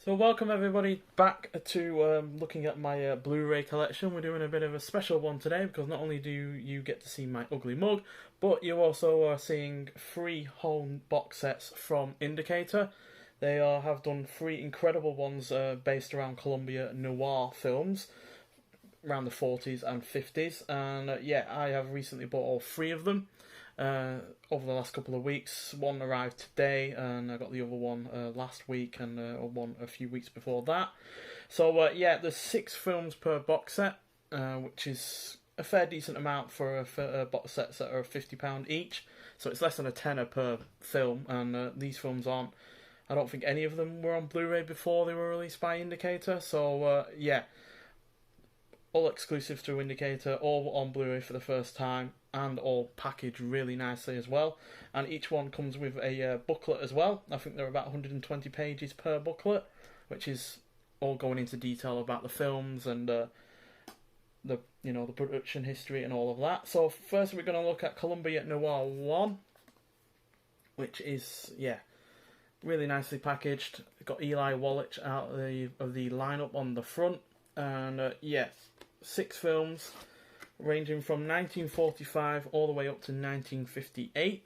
So welcome everybody back to looking at my Blu-ray collection. We're doing a bit of a special one today because not only do you get to see my ugly mug, but you also are seeing 3 home box sets from Indicator. They have done 3 incredible ones based around Columbia noir films around the 40s and 50s, and yeah, I have recently bought all 3 of them over the last couple of weeks. One arrived today, and I got the other one last week, and one a few weeks before that. So yeah, there's 6 films per box set, which is a fair decent amount for box sets that are £50 each. So it's less than a tenner per film, and these films aren't. I don't think any of them were on Blu-ray before they were released by Indicator. So yeah, all exclusive through Indicator, all on Blu-ray for the first time, and all packaged really nicely as well. And each one comes with a booklet as well. I think there are about 120 pages per booklet, which is all going into detail about the films and the production history and all of that. So first we're going to look at Columbia Noir 1, which is really nicely packaged. Got Eli Wallach out of the lineup on the front, and 6 films ranging from 1945 all the way up to 1958,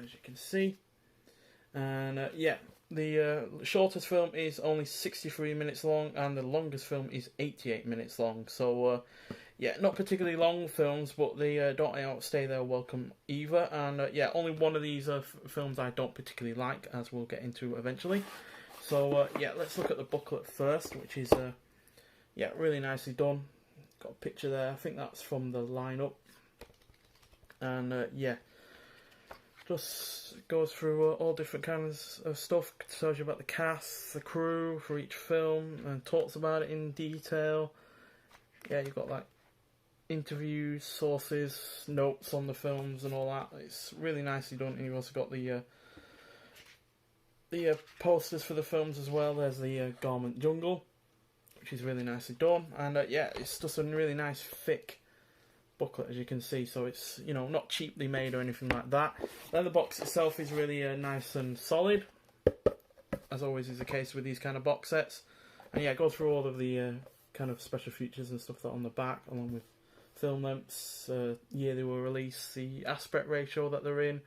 as you can see. And the shortest film is only 63 minutes long, and the longest film is 88 minutes long. So not particularly long films, but they don't outstay their welcome either. And only one of these films I don't particularly like, as we'll get into eventually. So let's look at the booklet first, which is really nicely done. Got a picture there, I think that's from the lineup. And just goes through all different kinds of stuff. Tells you about the cast, the crew for each film, and talks about it in detail. Yeah, you've got like interviews, sources, notes on the films and all that. It's really nicely done. And you've also got the posters for the films as well. There's the Garment Jungle, which is really nicely done, and it's just a really nice thick booklet, as you can see. So it's not cheaply made or anything like that. Then the box itself is really nice and solid, as always is the case with these kind of box sets. And it goes through all of the kind of special features and stuff that are on the back, along with film lengths, year they were released, the aspect ratio that they're in,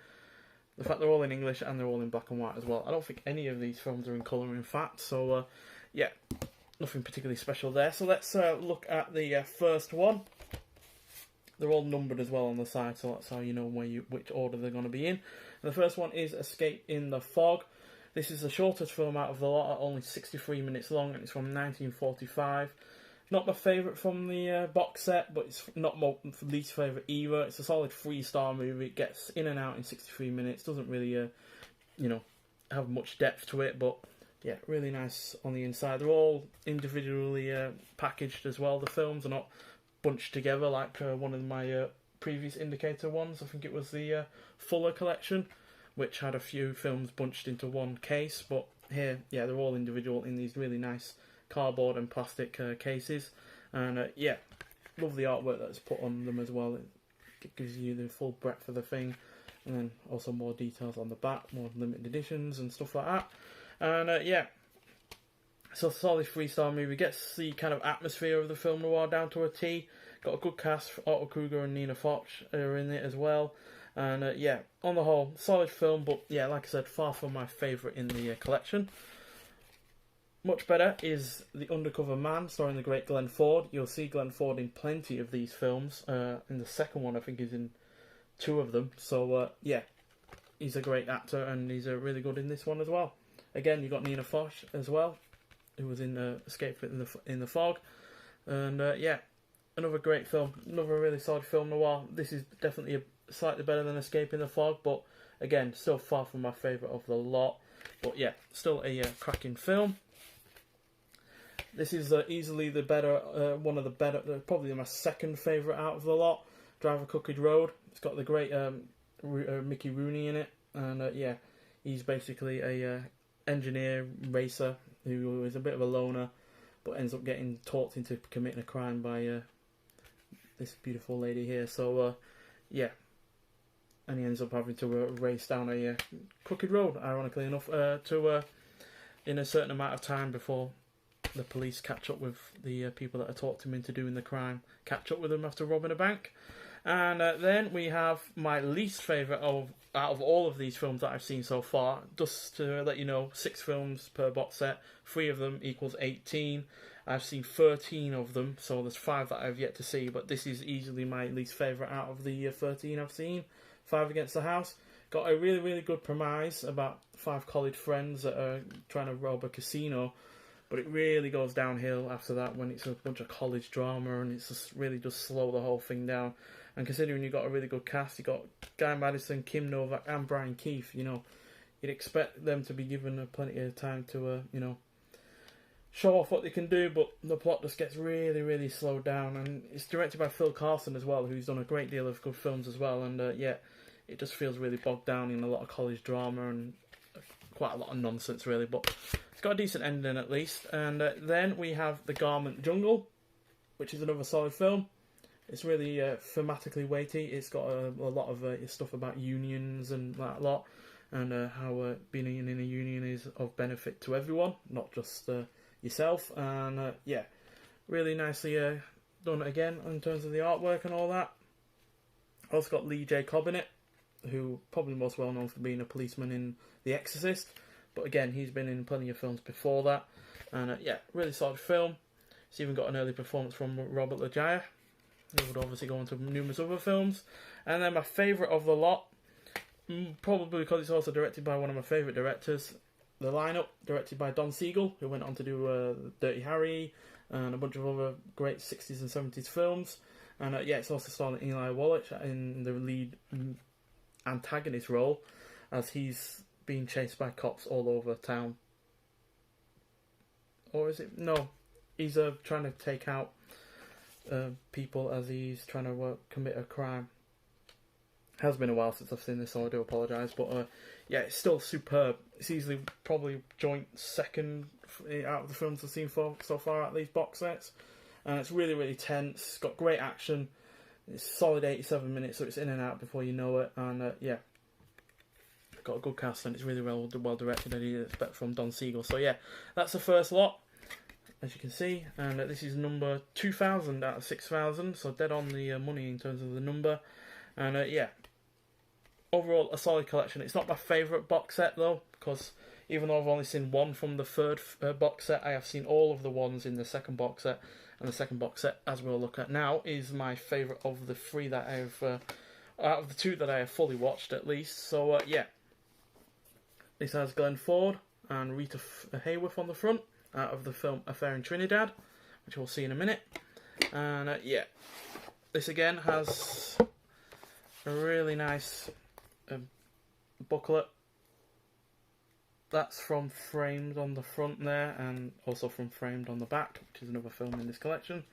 the fact they're all in English and they're all in black and white as well. I don't think any of these films are in colour, in fact. So nothing particularly special there. So let's look at the first one. They're all numbered as well on the side, so that's how you know which order they're going to be in. And the first one is Escape in the Fog. This is the shortest film out of the lot, at only 63 minutes long, and it's from 1945. Not my favourite from the box set, but it's not my least favourite either. It's a solid 3-star movie. It gets in and out in 63 minutes. Doesn't really, have much depth to it, but yeah, really nice on the inside. They're all individually packaged as well. The films are not bunched together like one of my previous Indicator ones. I think it was the Fuller collection, which had a few films bunched into one case. But here, they're all individual in these really nice cardboard and plastic cases. And love the artwork that's put on them as well. It gives you the full breadth of the thing. And then also more details on the back, more limited editions and stuff like that. And it's a solid 3-star movie. Gets the kind of atmosphere of the film noir down to a T. Got a good cast. Otto Kruger and Nina Foch are in it as well. And on the whole, solid film. But like I said, far from my favourite in the collection. Much better is The Undercover Man, starring the great Glenn Ford. You'll see Glenn Ford in plenty of these films. In the second one, I think he's in 2 of them. So he's a great actor, and he's really good in this one as well. Again, you've got Nina Foch as well, who was in Escape in the Fog. And another great film. Another really solid film noir. This is definitely slightly better than Escape in the Fog, but again, still far from my favourite of the lot. But still a cracking film. This is easily the better, one of the better, probably my second favourite out of the lot. Drive a Crooked Road. It's got the great Mickey Rooney in it. And he's basically a engineer racer who is a bit of a loner, but ends up getting talked into committing a crime by this beautiful lady here. So and he ends up having to race down a crooked road, ironically enough, to in a certain amount of time before the police catch up with the people that have talked him into doing the crime, catch up with him after robbing a bank. And then we have my least favourite out of all of these films that I've seen so far. Just to let you know, 6 films per box set, 3 of them equals 18. I've seen 13 of them, so there's 5 that I've yet to see, but this is easily my least favourite out of the 13 I've seen. 5 Against the House. Got a really, really good premise about 5 college friends that are trying to rob a casino, but it really goes downhill after that when it's a bunch of college drama, and it's just really does slow the whole thing down. And considering you've got a really good cast, you've got Guy Madison, Kim Novak and Brian Keith, you know, you'd expect them to be given plenty of time to, you know, show off what they can do, but the plot just gets really, really slowed down. And it's directed by Phil Carson as well, who's done a great deal of good films as well, and yeah, it just feels really bogged down in a lot of college drama and quite a lot of nonsense, really, but it's got a decent ending at least. And then we have The Garment Jungle, which is another solid film. It's really thematically weighty. It's got a lot of stuff about unions and that lot, and how being in a union is of benefit to everyone, not just yourself. And yeah, really nicely done again in terms of the artwork and all that. Also got Lee J. Cobb in it, who probably most well known for being a policeman in The Exorcist, but again, he's been in plenty of films before that. And yeah, really solid film. It's even got an early performance from Robert Loggia. He would obviously go on to numerous other films. And then my favourite of the lot, probably because it's also directed by one of my favourite directors, The Lineup, directed by Don Siegel, who went on to do Dirty Harry and a bunch of other great 60s and 70s films. And yeah, it's also starring Eli Wallach in the lead antagonist role, as he's being chased by cops all over town. Or is it? No, he's trying to take out people as he's trying to commit a crime. Has been a while since I've seen this, so I do apologise, but yeah, it's still superb. It's easily probably joint second out of the films I've seen so far at these box sets, and it's really, really tense. It's got great action. It's solid 87 minutes, so it's in and out before you know it, and yeah, got a good cast, and it's really well directed, and you'd expect from Don Siegel. So yeah, that's the first lot, as you can see, and this is number 2000 out of 6000, so dead on the money in terms of the number. And yeah, overall a solid collection. It's not my favourite box set though, because even though I've only seen one from the third box set, I have seen all of the ones in the second box set, and the second box set, as we'll look at now, is my favourite of the 3 that I've out of the 2 that I have fully watched at least. So yeah, this has Glenn Ford and Rita Hayworth on the front, out of the film Affair in Trinidad, which we'll see in a minute. And yeah, this again has a really nice booklet. That's from Framed on the front there, and also from Framed on the back, which is another film in this collection.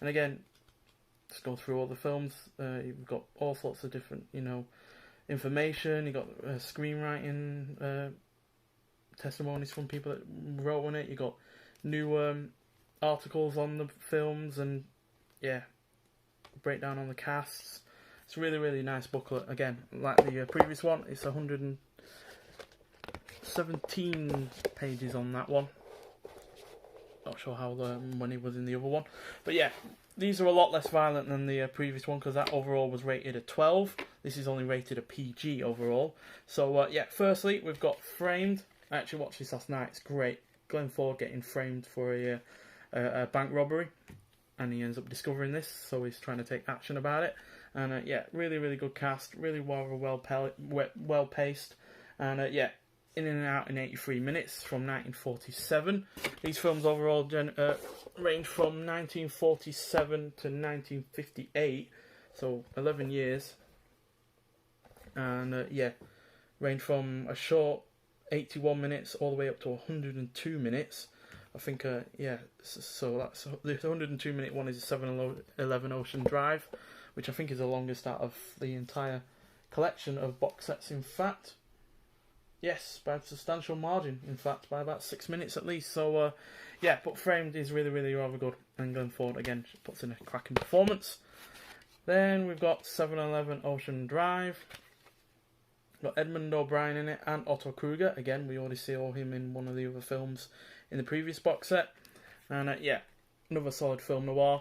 And again, just go through all the films. You've got all sorts of different, you know, information. You've got screenwriting testimonies from people that wrote on it. You've got new articles on the films, and yeah, breakdown on the casts. It's a really, really nice booklet. Again, like the previous one, it's 117 pages on that one. Not sure how many was in the other one, but yeah, these are a lot less violent than the previous one, because that overall was rated a 12. This is only rated a PG overall. So yeah, firstly we've got Framed. I actually watched this last night. It's great. Glenn Ford getting framed for a bank robbery, and he ends up discovering this, so he's trying to take action about it. And yeah, really, really good cast, really well paced, and yeah, in and out in 83 minutes from 1947. These films overall range from 1947 to 1958, so 11 years. And yeah, range from a short 81 minutes all the way up to 102 minutes. I think, yeah, so that's the 102 minute one is 7-11 Ocean Drive, which I think is the longest out of the entire collection of box sets, in fact. Yes, by a substantial margin, in fact, by about 6 minutes at least. So, yeah, but Framed is really, really rather good, and Glenn Ford, again, puts in a cracking performance. Then we've got 7-11 Ocean Drive, Got Edmund O'Brien in it and Otto Kruger. Again, we already saw him in one of the other films in the previous box set. And yeah, another solid film noir.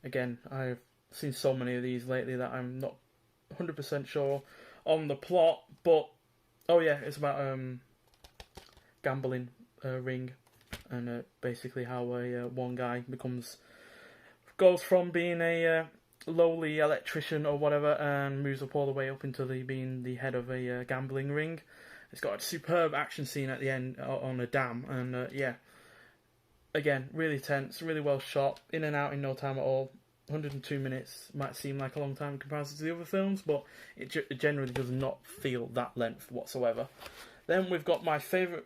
Again, I've seen so many of these lately that I'm not 100% sure on the plot. But, oh yeah, it's about gambling ring. And basically how one guy goes from being a lowly electrician or whatever and moves up all the way up into being the head of a gambling ring. It's got a superb action scene at the end on a dam, and yeah, again, really tense, really well shot, in and out in no time at all. 102 minutes might seem like a long time in comparison to the other films, but it generally does not feel that length whatsoever. Then we've got my favourite,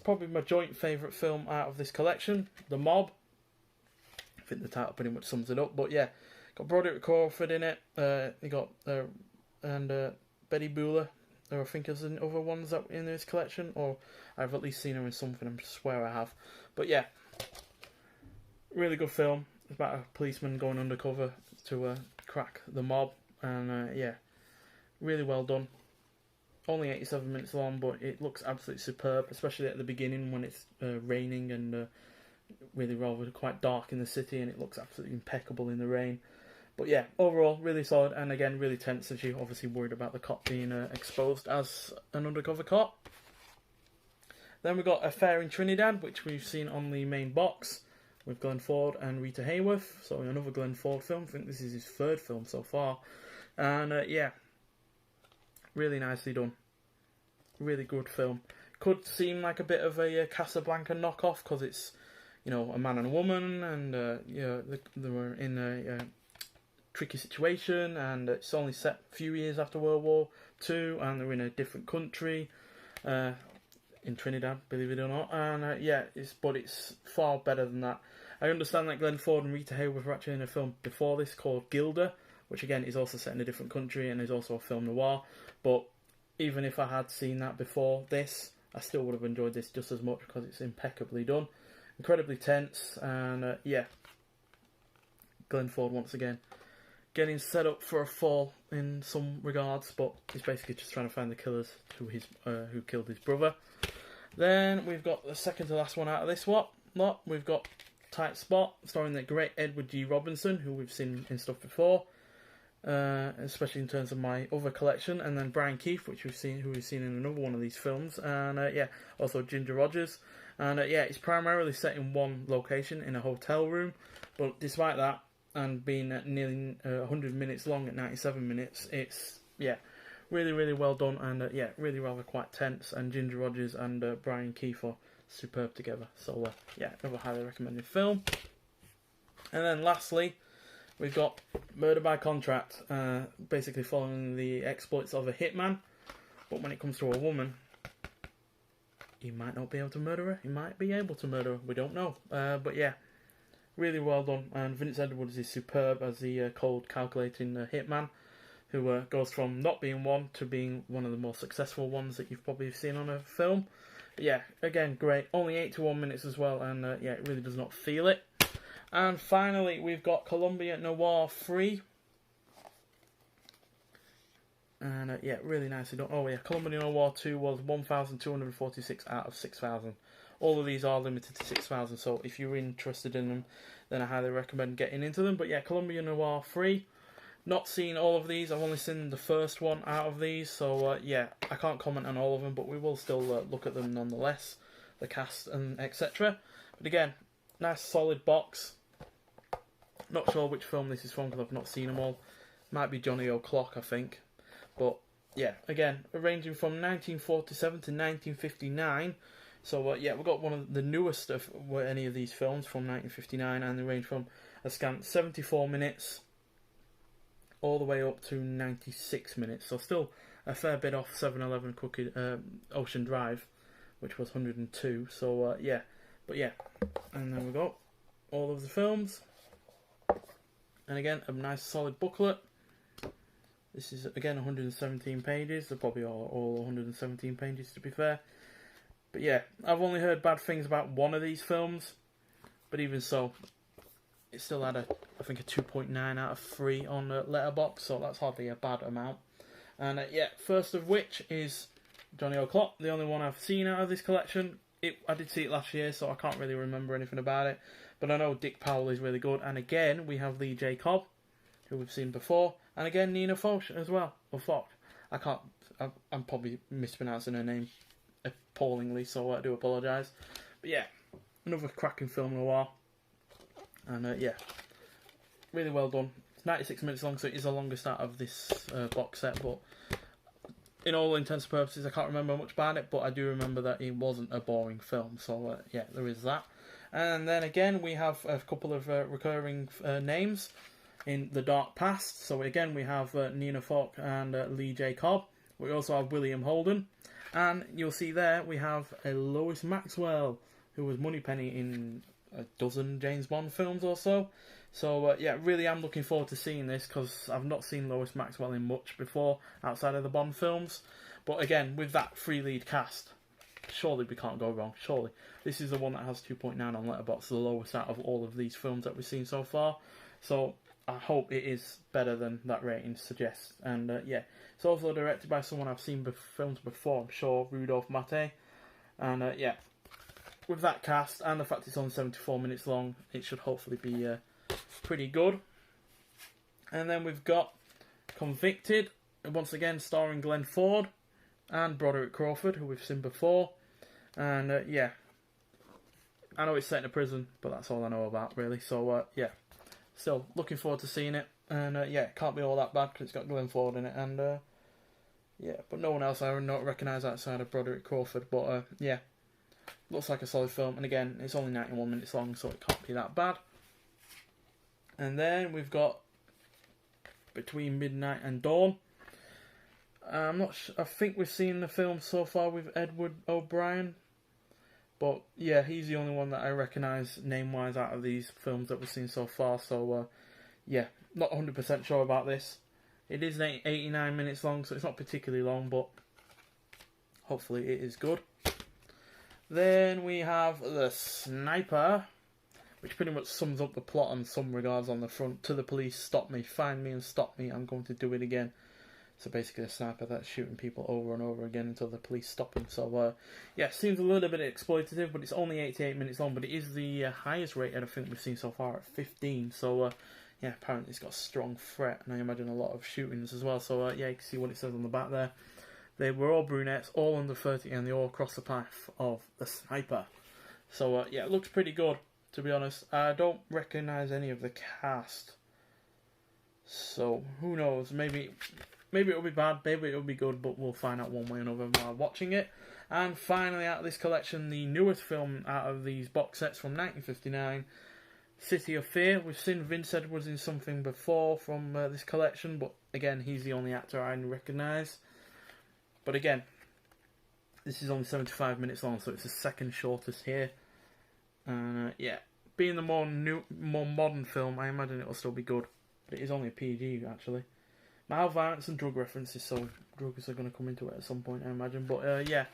probably my joint favourite film out of this collection, The Mob. I think the title pretty much sums it up, but yeah, got Broderick Crawford in it. You got Betty Booler, or I think there's other ones that in this collection, or I've at least seen her in something. I swear I have. But yeah, really good film. It's about a policeman going undercover to crack the mob, and yeah, really well done. Only 87 minutes long, but it looks absolutely superb, especially at the beginning when it's raining and really rather quite dark in the city, and it looks absolutely impeccable in the rain. But yeah, overall, really solid, and again, really tense, as you're obviously worried about the cop being exposed as an undercover cop. Then we've got Affair in Trinidad, which we've seen on the main box, with Glenn Ford and Rita Hayworth. So another Glenn Ford film. I think this is his third film so far. And yeah, really nicely done. Really good film. Could seem like a bit of a Casablanca knockoff, because it's, you know, a man and a woman, and you know, they were in a tricky situation, and it's only set a few years after World War II, and they're in a different country, in Trinidad, believe it or not. And yeah, it's far better than that. I understand that Glenn Ford and Rita Hayworth were actually in a film before this called Gilda, which again is also set in a different country and is also a film noir. But even if I had seen that before this, I still would have enjoyed this just as much, because it's impeccably done, incredibly tense, and yeah, Glenn Ford once again getting set up for a fall in some regards, but he's basically just trying to find the killers who killed his brother. Then we've got the second to last one out of this lot. We've got Tight Spot, starring the great Edward G. Robinson, who we've seen in stuff before, especially in terms of my other collection, and then Brian Keith, who we've seen in another one of these films, and yeah, also Ginger Rogers. And yeah, it's primarily set in one location, in a hotel room, but despite that, and being at nearly 100 minutes long at 97 minutes, it's, yeah, really, really well done, and yeah, really rather quite tense, and Ginger Rogers and Brian Keith are superb together. So yeah, another highly recommended film. And then lastly, we've got Murder by Contract, basically following the exploits of a hitman, but when it comes to a woman, he might not be able to murder her, he might be able to murder her, we don't know. But yeah, really well done, and Vince Edwards is superb as the cold, calculating hitman, who goes from not being one to being one of the more successful ones that you've probably seen on a film. But yeah, again, great. Only 81 minutes as well, and yeah, it really does not feel it. And finally, we've got Columbia Noir 3. And yeah, really nicely done. Oh yeah, Columbia Noir 2 was 1,246 out of 6,000. All of these are limited to 6,000, so if you're interested in them, then I highly recommend getting into them. But yeah, Columbia Noir 3. Not seen all of these, I've only seen the first one out of these, so yeah, I can't comment on all of them, but we will still look at them nonetheless, the cast and etc. But again, nice solid box. Not sure which film this is from, because I've not seen them all. Might be Johnny O'Clock, I think. But yeah, again, ranging from 1947 to 1959. So yeah, we've got one of the newest of any of these films from 1959, and they range from a scant 74 minutes all the way up to 96 minutes. So still a fair bit off 7-Eleven Ocean Drive, which was 102. So yeah, but yeah, and then we got all of the films, and again a nice solid booklet. This is again 117 pages. They're probably all 117 pages, to be fair. But yeah, I've only heard bad things about one of these films, but even so, it still had I think a 2.9 out of 3 on Letterboxd, so that's hardly a bad amount. And yeah, first of which is Johnny O'Clock, the only one I've seen out of this collection. I did see it last year, so I can't really remember anything about it. But I know Dick Powell is really good. And again, we have Lee J. Cobb, who we've seen before. And again, Nina Foch as well. Or Foch. I'm probably mispronouncing her name appallingly, so I do apologise. But yeah, another cracking film noir. And yeah, really well done. It's 96 minutes long, so it is the longest out of this box set. But in all intents and purposes, I can't remember much about it, but I do remember that it wasn't a boring film. So yeah, there is that. And then again, we have a couple of recurring names in the dark past. So again, we have Nina Foch and Lee J. Cobb. We also have William Holden. And you'll see there, we have a Lois Maxwell, who was Moneypenny in a dozen James Bond films or so. So yeah, really am looking forward to seeing this, because I've not seen Lois Maxwell in much before outside of the Bond films. But again, with that free lead cast, surely we can't go wrong. Surely this is the one that has 2.9 on Letterboxd, the lowest out of all of these films that we've seen so far. So I hope it is better than that rating suggests. And yeah, it's also directed by someone I've seen films before, I'm sure, Rudolph Maté. And yeah, with that cast and the fact it's only 74 minutes long, it should hopefully be pretty good. And then we've got Convicted, once again starring Glenn Ford and Broderick Crawford, who we've seen before. And yeah, I know it's set in a prison, but that's all I know about really. So yeah, still looking forward to seeing it. And yeah, it can't be all that bad because it's got Glenn Ford in it. And yeah, but no one else I would not recognise outside of Broderick Crawford. But yeah, looks like a solid film. And again, it's only 91 minutes long, so it can't be that bad. And then we've got Between Midnight and Dawn. I'm not sure, I think we've seen the film so far with Edward O'Brien. But yeah, he's the only one that I recognise name-wise out of these films that we've seen so far. So yeah, not 100% sure about this. It is 89 minutes long, so it's not particularly long, but hopefully it is good. Then we have The Sniper, which pretty much sums up the plot in some regards on the front. To the police, stop me, find me and stop me, I'm going to do it again. So basically a sniper that's shooting people over and over again until the police stop him. So yeah, seems a little bit exploitative, but it's only 88 minutes long, but it is the highest rated I think we've seen so far at 15. So yeah, apparently it's got a strong threat, and I imagine a lot of shootings as well. So yeah, you can see what it says on the back there. They were all brunettes, all under 30, and they all crossed the path of the sniper. So yeah, it looks pretty good, to be honest. I don't recognise any of the cast, so who knows, maybe it'll be bad, maybe it'll be good, but we'll find out one way or another while watching it. And finally, out of this collection, the newest film out of these box sets from 1959, City of Fear. We've seen Vince Edwards in something before from this collection, but again, he's the only actor I recognise. But again, this is only 75 minutes long, so it's the second shortest here. Yeah, being the more modern film, I imagine it'll still be good. But it is only a PG, actually. Mild violence and drug references, so drugs are going to come into it at some point, I imagine. But yeah,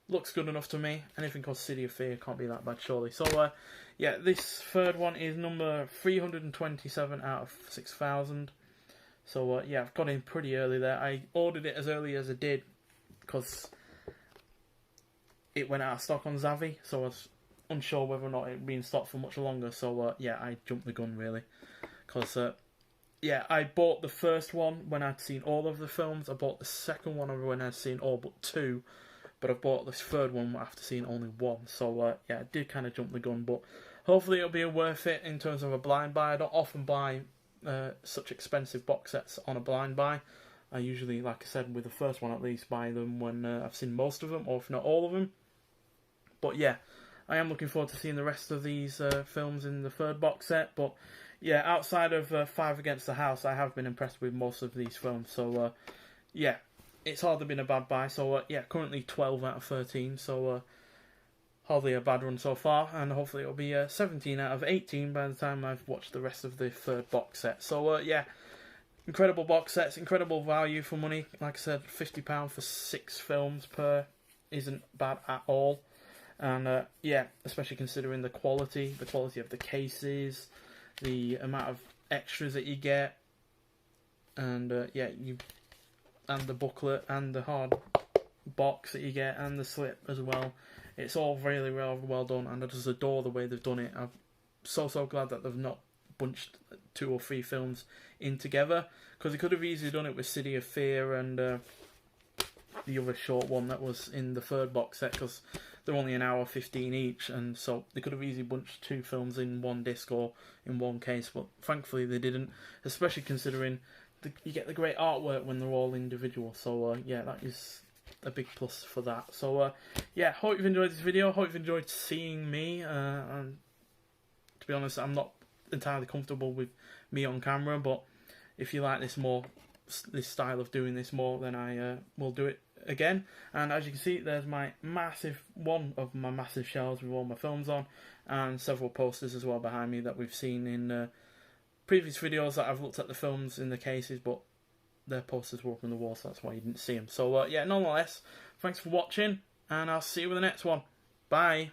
looks good enough to me. Anything called City of Fear can't be that bad, surely. So yeah, this third one is number 327 out of 6,000. So yeah, I've got in pretty early there. I ordered it as early as I did because it went out of stock on Zavvi, so I was unsure whether or not it would be in stock for much longer. So yeah, I jumped the gun really, because yeah, I bought the first one when I'd seen all of the films. I bought the second one when I'd seen all but two, but I bought this third one after seeing only one. So yeah, I did kind of jump the gun, but hopefully it'll be worth it in terms of a blind buy. I don't often buy such expensive box sets on a blind buy. I usually, like I said, with the first one at least, buy them when I've seen most of them, or if not all of them. But yeah, I am looking forward to seeing the rest of these films in the third box set. But yeah, outside of Five Against the House, I have been impressed with most of these films. So yeah, it's hardly been a bad buy. So yeah, currently 12 out of 13. So hardly a bad run so far, and hopefully it'll be 17 out of 18 by the time I've watched the rest of the third box set. So yeah, incredible box sets, incredible value for money. Like I said, £50 for 6 films per isn't bad at all. And yeah, especially considering the quality of the cases, the amount of extras that you get, and yeah, and the booklet and the hard box that you get and the slip as well. It's all really well done, and I just adore the way they've done it. I'm so glad that they've not bunched 2 or 3 films in together, because they could have easily done it with City of Fear and the other short one that was in the 3rd box set, because they're only an hour 15 each, and so they could have easily bunched 2 films in one disc or in one case, but thankfully they didn't, especially considering you get the great artwork when they're all individual. So yeah, that is a big plus for that. So yeah, hope you've enjoyed this video, hope you've enjoyed seeing me, and to be honest, I'm not entirely comfortable with me on camera, but if you like this style of doing this more, then I will do it again. And as you can see, there's one of my massive shelves with all my films on, and several posters as well behind me that we've seen in previous videos that I've looked at the films in the cases, but their posters were up on the wall, so that's why you didn't see them. So yeah, nonetheless, thanks for watching, and I'll see you with the next one. Bye.